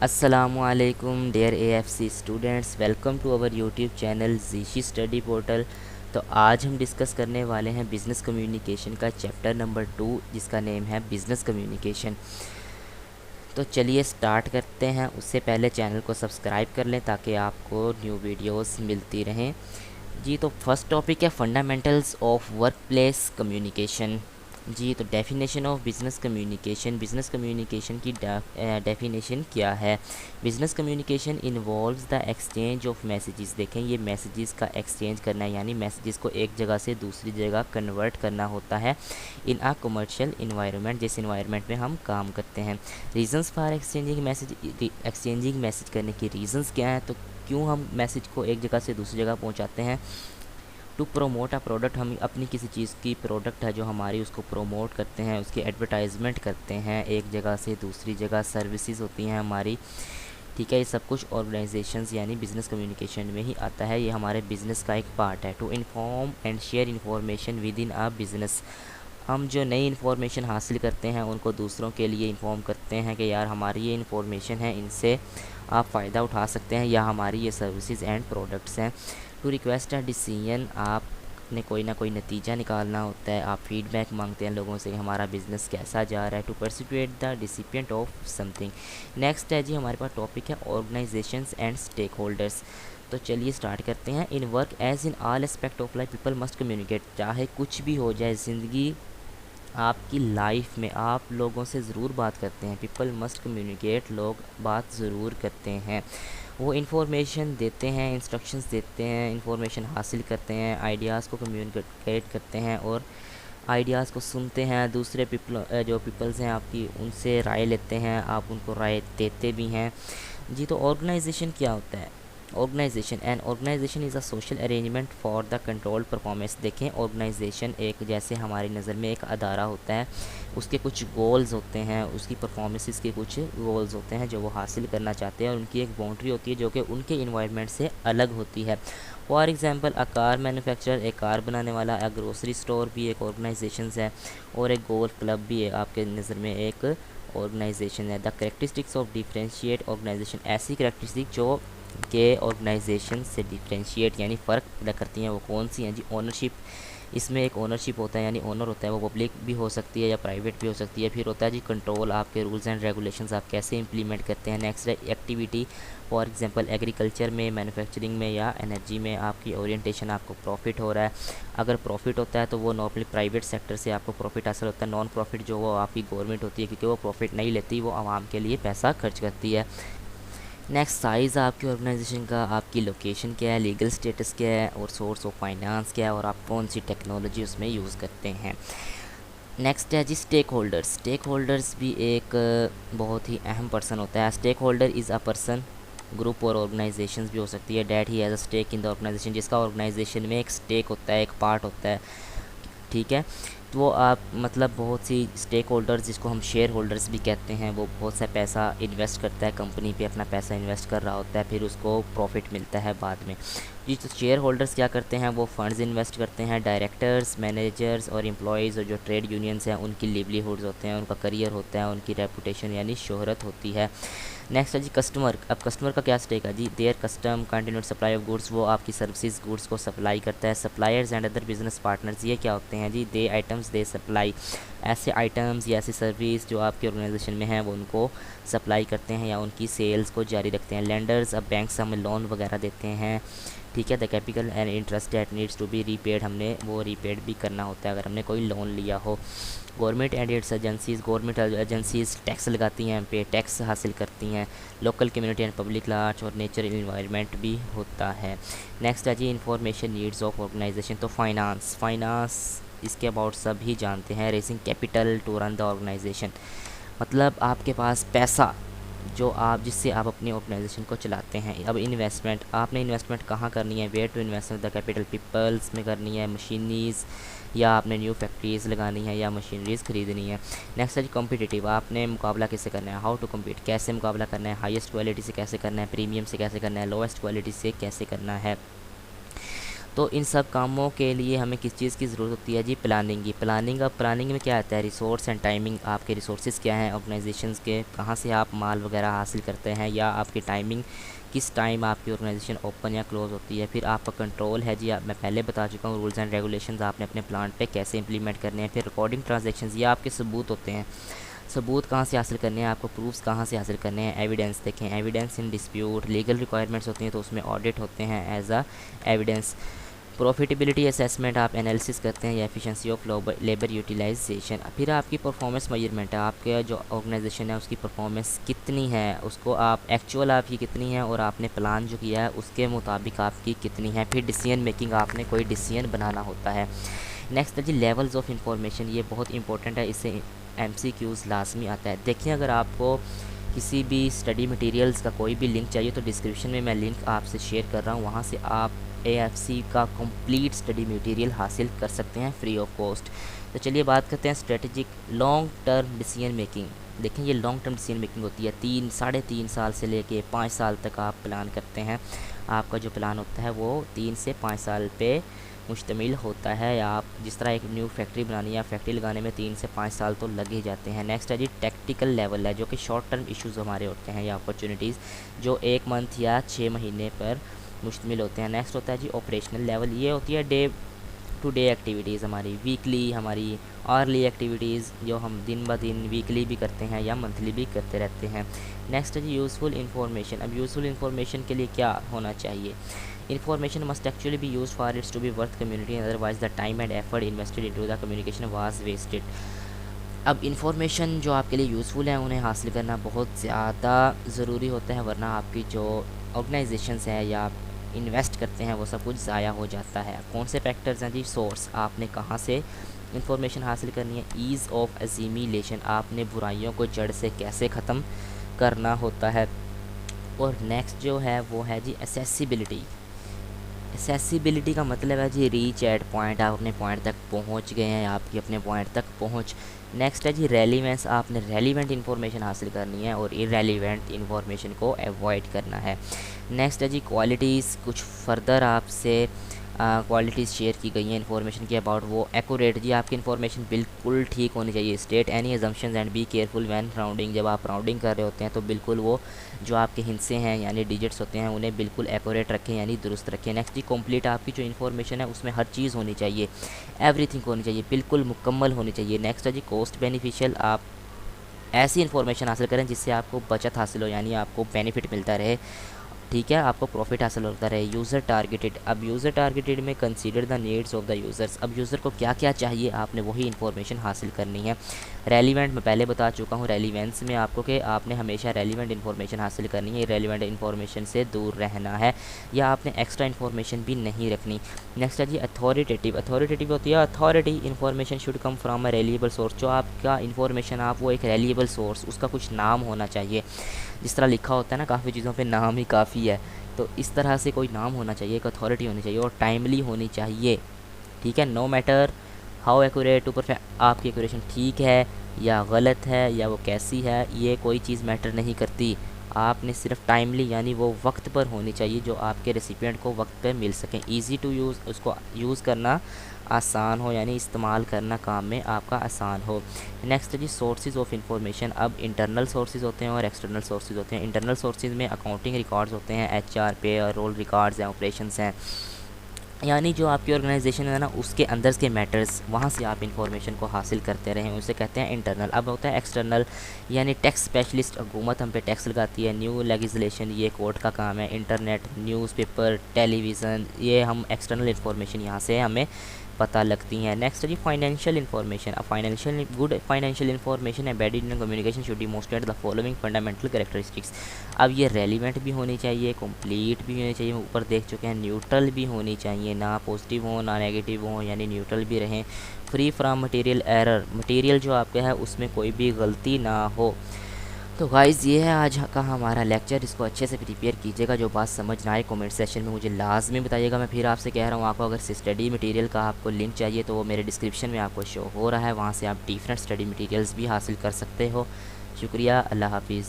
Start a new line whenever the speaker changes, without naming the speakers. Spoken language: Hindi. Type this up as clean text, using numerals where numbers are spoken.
अस्सलामुअलैकुम dear AFC students, welcome to our YouTube channel जीशी स्टडी पोर्टल। तो आज हम डिस्कस करने वाले हैं बिज़नेस कम्युनिकेशन का चैप्टर नंबर 2, जिसका नेम है बिज़नेस कम्युनिकेशन। तो चलिए स्टार्ट करते हैं। उससे पहले चैनल को सब्सक्राइब कर लें ताकि आपको न्यू वीडियोस मिलती रहें। जी, तो फर्स्ट टॉपिक है fundamentals of workplace communication. जी, तो definition of business communication. Business communication की डेफिनेशन क्या है? Business communication involves the exchange of messages. देखें, ये मैसेजेस का एक्सचेंज करना है, यानी मैसेजेस को एक जगह से दूसरी जगह कन्वर्ट करना होता है इन आ कमर्शियल इन्वायरमेंट, जिस इन्वायरमेंट में हम काम करते हैं। रीजंस फॉर एक्सचेंजिंग मैसेज करने की रीजंस क्या हैं? तो क्यों हम मैसेज को एक जगह से दूसरी जगह पहुंचाते हैं? टू प्रोमोट अ प्रोडक्ट, हम अपनी किसी चीज़ की प्रोडक्ट है जो हमारी, उसको प्रोमोट करते हैं, उसकी एडवर्टाइजमेंट करते हैं एक जगह से दूसरी जगह। सर्विसेज होती हैं हमारी, ठीक है। ये सब कुछ ऑर्गेनाइजेशंस यानी बिज़नेस कम्युनिकेशन में ही आता है। ये हमारे बिज़नेस का एक पार्ट है। To inform and share information within a business, हम जो नई इन्फॉर्मेशन हासिल करते हैं उनको दूसरों के लिए इन्फॉर्म करते हैं कि यार हमारी ये इन्फॉर्मेशन है, इनसे आप फ़ायदा उठा सकते हैं, या हमारी ये सर्विसेज एंड प्रोडक्ट्स हैं। टू रिक्वेस्ट अ डिसीजन, आपने कोई ना कोई नतीजा निकालना होता है, आप फीडबैक मांगते हैं लोगों से हमारा बिज़नेस कैसा जा रहा है। To persecute the recipient of something. Next है जी हमारे पास टॉपिक है ऑर्गेनाइजेशंस एंड स्टेक होल्डर्स। तो चलिए स्टार्ट करते हैं। In work as in all aspect of life people must communicate. चाहे कुछ भी हो जाए ज़िंदगी, आपकी लाइफ में आप लोगों से ज़रूर बात करते हैं। पीपल मस्ट कम्युनिकेट, लोग बात ज़रूर करते हैं। वो इन्फॉर्मेशन देते हैं, इंस्ट्रक्शंस देते हैं, इन्फॉर्मेशन हासिल करते हैं, आइडियाज़ को कम्युनिकेट करते हैं और आइडियाज़ को सुनते हैं। दूसरे जो पीपल्स हैं आपकी, उनसे राय लेते हैं, आप उनको राय देते भी हैं। जी, तो ऑर्गेनाइजेशन क्या होता है? Organisation and organisation is a social arrangement for the controlled performance. देखें, ऑर्गेनाइजेशन एक, जैसे हमारी नज़र में एक अदारा होता है, उसके कुछ गोल्स होते हैं, उसकी परफॉर्मेंसेस के कुछ गोल्स होते हैं जो वो हासिल करना चाहते हैं, और उनकी एक बाउंड्री होती है जो कि उनके इन्वायरमेंट से अलग होती है। For example, a car manufacturer, एक कार बनाने वाला। अ ग्रोसरी स्टोर भी एक ऑर्गेनाइजेशन है, और एक गोल्फ क्लब भी है आपके नज़र में एक ऑर्गेनाइजेशन है। The characteristics of differentiate organisation, ऐसी करेक्टरिस्टिक जो के ऑर्गेनाइजेशन से डिफरेंशिएट यानी फ़र्क पैदा करती हैं, वो कौन सी हैं जी? ओनरशिप, इसमें एक ओनरशिप होता है, यानी ओनर होता है, वो पब्लिक भी हो सकती है या प्राइवेट भी हो सकती है। फिर होता है जी कंट्रोल, आपके रूल्स एंड रेगुलेशंस आप कैसे इंप्लीमेंट करते हैं। नेक्स्ट है एक्टिविटी, फॉर एग्जांपल एग्रीकल्चर में, मैन्युफैक्चरिंग में या एनर्जी में आपकी ओरिएंटेशन, आपको प्रॉफिट हो रहा है। अगर प्रॉफिट होता है तो वो नॉर्मली प्राइवेट सेक्टर से आपको प्रॉफिट हासिल होता है। नॉन प्रॉफिट जो वो आपकी गवर्नमेंट होती है, क्योंकि वो प्रॉफिट नहीं लेती, वो आवाम के लिए पैसा खर्च करती है। नेक्स्ट, साइज़ आपकी ऑर्गेनाइजेशन का, आपकी लोकेशन क्या है, लीगल स्टेटस क्या है, और सोर्स ऑफ फाइनेंस क्या है, और आप कौन सी टेक्नोलॉजी उसमें यूज़ करते हैं। नेक्स्ट है जी स्टेक होल्डर्स। स्टेक होल्डर्स भी एक बहुत ही अहम पर्सन होता है। Stakeholder is a person, group और ऑर्गेनाइजेशन भी हो सकती है, that he has a stake in the organisation, जिसका ऑर्गेनाइजेशन में एक स्टेक होता है, एक पार्ट होता है, ठीक है। तो वो आप मतलब बहुत सी स्टेक होल्डर्स, जिसको हम शेयर होल्डर्स भी कहते हैं, वो बहुत सा पैसा इन्वेस्ट करता है कंपनी पे, अपना पैसा इन्वेस्ट कर रहा होता है, फिर उसको प्रॉफिट मिलता है बाद में। जी, तो शेयर होल्डर्स क्या करते हैं? वो फंड्स इन्वेस्ट करते हैं। डायरेक्टर्स, मैनेजर्स और एम्प्लॉयज़ और जो ट्रेड यूनियंस हैं, उनकी लिवलीहुड्स होते हैं, उनका करियर होता है, उनकी रेपुटेशन यानी शोहरत होती है। नेक्स्ट है जी कस्टमर। अब कस्टमर का क्या स्टेक है जी? Their custom continued supply of goods, वो आपकी सर्विसेज गुड्स को सप्लाई करता है। Suppliers and other business partners, ये क्या होते हैं जी? दे आइटम्स दे सप्लाई, ऐसे आइटम्स या ऐसी सर्विस जो आपकी ऑर्गेनाइजेशन में है वो उनको सप्लाई करते हैं या उनकी सेल्स को जारी रखते हैं। लेंडर्स, अब बैंक से हमें लोन वगैरह देते हैं, ठीक है। The capital and interest that needs to be repaid, हमने वो रीपेड भी करना होता है अगर हमने कोई लोन लिया हो। Government and its agencies, government agencies tax लगाती हैं, पे टैक्स हासिल करती हैं। Local community and public large और नेचुरल इन्वायरमेंट भी होता है। नेक्स्ट है जी इंफॉर्मेशन नीड्स ऑफ ऑर्गेनाइजेशन। तो फाइनेंस, फाइनेंस इसके अबाउट सभी जानते हैं। Raising capital to run the organisation, मतलब आपके पास पैसा जो आप, जिससे आप अपनी ऑर्गेनाइजेशन को चलाते हैं। अब इन्वेस्टमेंट, आपने इन्वेस्टमेंट कहाँ करनी है? Where to invest the capital, peoples में करनी है, मशीनीज़, या आपने न्यू फैक्ट्रीज़ लगानी है या मशीनरीज़ ख़रीदनी है। नेक्स्ट है कॉम्पिटिटिव, आपने मुकाबला कैसे करना है? हाउ टू कम्पीट, कैसे मुकाबला करना है? हाईएस्ट क्वालिटी से कैसे करना है? प्रीमियम से कैसे करना है? लोएस्ट क्वालिटी से कैसे करना है? तो इन सब कामों के लिए हमें किस चीज़ की ज़रूरत होती है जी? प्लानिंग की। प्लानिंग, अब प्लानिंग में क्या आता है? Resource and timing. आपके रिसोर्सेज क्या हैं ऑर्गेनाइजेशंस के, कहाँ से आप माल वगैरह हासिल करते हैं, या आपकी टाइमिंग, किस टाइम आपकी ऑर्गेनाइजेशन ओपन या क्लोज़ होती है। फिर आपका कंट्रोल है जी, मैं पहले बता चुका हूँ, रूल्स एंड रेगुलेशंस आपने अपने प्लांट पे कैसे इंप्लीमेंट करने हैं। फिर रिकॉर्डिंग ट्रांजैक्शंस, ये आपके सबूत होते हैं। सबूत कहाँ से हासिल करने हैं आपको? प्रूफ्स कहाँ से हासिल करने हैं? एविडेंस। देखें, evidence in dispute, legal requirements होती हैं तो उसमें ऑडिट होते हैं as a evidence. Profitability assessment, आप एनालिसिस करते हैं, या एफिशिएंसी ऑफ लेबर यूटिलाइजेशन। फिर आपकी परफॉर्मेंस मेजरमेंट है, आपके जो ऑर्गेनाइजेशन है उसकी परफॉर्मेंस कितनी है, उसको आप एक्चुअल आपकी कितनी है और आपने प्लान जो किया है उसके मुताबिक आपकी कितनी है। फिर डिसीजन मेकिंग, आपने कोई डिसीजन बनाना होता है। नेक्स्ट है जी लेवल्स ऑफ इंफॉर्मेशन, ये बहुत इंपॉर्टेंट है, इससे MCQs लाजमी आता है। देखिए, अगर आपको किसी भी स्टडी मटेरियल्स का कोई भी लिंक चाहिए तो डिस्क्रिप्शन में मैं लिंक आपसे शेयर कर रहा हूँ, वहाँ से आप AFC का कंप्लीट स्टडी मटेरियल हासिल कर सकते हैं फ्री ऑफ कॉस्ट। तो चलिए बात करते हैं strategic long term decision making. देखें, ये लॉन्ग टर्म डिसीजन मेकिंग होती है, 3-3.5 साल से लेके 5 साल तक आप प्लान करते हैं। आपका जो प्लान होता है वो 3 से 5 साल पे मुश्तमिल होता है। या आप जिस तरह एक न्यू फैक्ट्री बनानी है, फैक्ट्री लगाने में 3 से 5 साल तो लग ही जाते हैं। नेक्स्ट है जी टेक्टिकल लेवल है, जो कि शॉर्ट टर्म इश्यूज़ हमारे होते हैं या अपॉर्चुनिटीज़ जो 1 मंथ या 6 महीने पर मुश्तमिल होते हैं। नेक्स्ट होता है जी ऑपरेशनल लेवल, ये होती है डे टू डे एक्टिविटीज़ हमारी, वीकली, हमारी आर्ली एक्टिविटीज़ जो हम दिन ब दिन वीकली भी करते हैं या मंथली भी करते रहते हैं। नेक्स्ट है जी यूज़फुल इन्फॉर्मेशन। अब यूज़फुल इन्फॉर्मेशन के लिए क्या होना चाहिए? Information must actually be use for its to be worth community, otherwise the time and effort invested into the communication was wasted. अब इन्फॉर्मेशन जो आपके लिए यूज़फुल है उन्हें हासिल करना बहुत ज़्यादा ज़रूरी होता है, वरना आपकी जो ऑर्गेनाइजेशंस है या इन्वेस्ट करते हैं वो सब कुछ ज़ाया हो जाता है। कौन से फैक्टर्स हैं जी? सोर्स, आपने कहाँ से इन्फॉर्मेशन हासिल करनी है। ईज़ ऑफ एसिमिलेशन, आपने बुराइयों को जड़ से कैसे ख़त्म करना होता है। और नेक्स्ट जो है वो है जी एसेसिबिलिटी। एसेसिबिलिटी का मतलब है जी रीच एट पॉइंट, आप अपने पॉइंट तक पहुंच गए हैं, आपकी अपने पॉइंट तक पहुंच। नेक्स्ट है जी रेलिवेंस, आपने रेलिवेंट इन्फॉर्मेशन हासिल करनी है और इरेलीवेंट इन्फॉर्मेशन को अवॉइड करना है। नेक्स्ट है जी क्वालिटीज़, कुछ फर्दर आपसे क्वालिटीज़ शेयर की गई हैं इन्फॉर्मेशन की अबाउट, वो एक्यूरेट जी, आपकी इन्फॉर्मेशन बिल्कुल ठीक होनी चाहिए। State any assumptions and be careful when rounding, जब आप राउंडिंग कर रहे होते हैं तो बिल्कुल वो जो आपके हिस्से हैं यानी डिजिट्स होते हैं उन्हें बिल्कुल एक्यूरेट रखें यानी दुरुस्त रखें। नेक्स्ट जी कंप्लीट, आपकी जो इन्फॉर्मेशन है उसमें हर चीज़ होनी चाहिए, एवरीथिंग होनी चाहिए, बिल्कुल मुकम्मल होनी चाहिए। नेक्स्ट है जी कॉस्ट बेनिफिशियल, आप ऐसी इन्फॉर्मेशन हासिल करें जिससे आपको बचत हासिल हो यानी आपको बेनिफिट मिलता रहे, ठीक है, आपको प्रॉफिट हासिल होता रहे। यूज़र टारगेटेड, अब यूज़र टारगेटेड में consider the needs of the users, अब यूज़र को क्या क्या चाहिए आपने वही इन्फॉर्मेशन हासिल करनी है। रेलिवेंट, मैं पहले बता चुका हूँ रेलिवेंस में आपको कि आपने हमेशा रेलिवेंट इन्फॉर्मेशन हासिल करनी है, रेलिवेंट इन्फॉर्मेशन से दूर रहना है या आपने एक्स्ट्रा इन्फॉर्मेशन भी नहीं रखनी। नेक्स्ट है जी अथॉरिटेटिव, अथॉरिटेटिव होती है authority, information should come from a reliable source, जो आपका इन्फॉर्मेशन आप वो एक रेलिएबल सोर्स, उसका कुछ नाम होना चाहिए। जिस तरह लिखा होता है ना काफ़ी चीज़ों पे नाम ही काफ़ी है, तो इस तरह से कोई नाम होना चाहिए, एक अथॉरिटी होनी चाहिए और टाइमली होनी चाहिए, ठीक है। नो मैटर हाउ एक्यूरेट, ऊपर आपकी एक्यूरेशन ठीक है या गलत है या वो कैसी है, ये कोई चीज़ मैटर नहीं करती, आपने सिर्फ टाइमली यानी वो वक्त पर होनी चाहिए जो आपके रेसिपिएंट को वक्त पर मिल सकें। ईज़ी टू यूज़, उसको यूज़ करना आसान हो यानी इस्तेमाल करना काम में आपका आसान हो। नेक्स्ट जी सोर्सेज ऑफ इंफॉर्मेशन, अब इंटरनल सोर्सेज होते हैं और एक्सटर्नल सोर्सेज होते हैं। इंटरनल सोर्सेज में अकाउंटिंग रिकॉर्ड्स होते हैं, HR पे और रोल रिकॉर्ड्स हैं, ऑपरेशंस हैं, यानी जो आपकी ऑर्गेनाइजेशन है ना उसके अंदर के मैटर्स, वहाँ से आप इंफॉर्मेशन को हासिल करते रहें, उसे कहते हैं इंटरनल। अब होता है एक्सटर्नल, यानी टैक्स स्पेशलिस्ट, हुकूमत हम पे टैक्स लगाती है, न्यू लेजिस्लेशन ये कोर्ट का काम है, इंटरनेट, न्यूज़पेपर, टेलीविज़न, ये हम एक्सटर्नल इन्फॉर्मेशन यहाँ से हमें पता लगती हैं। नेक्स्ट जी financial information, financial good financial information embedded in communication should demonstrate the following fundamental characteristics. अब ये रेलिवेंट भी होनी चाहिए, कंप्लीट भी होनी चाहिए, ऊपर देख चुके हैं, न्यूट्रल भी होनी चाहिए, ना पॉजिटिव हो ना नेगेटिव हो यानी न्यूट्रल भी रहें, free from material error, material जो आपका है उसमें कोई भी गलती ना हो। तो गाइज़ ये है आज का हमारा लेक्चर, इसको अच्छे से प्रिपेयर कीजिएगा, जो बात समझ ना आए कमेंट सेक्शन में मुझे लाजमी बताइएगा। मैं फिर आपसे कह रहा हूँ, आपको अगर स्टडी मटेरियल का आपको लिंक चाहिए तो वो मेरे डिस्क्रिप्शन में आपको शो हो रहा है, वहाँ से आप डिफरेंट स्टडी मटेरियल्स भी हासिल कर सकते हो। शुक्रिया, अल्लाह हाफिज़।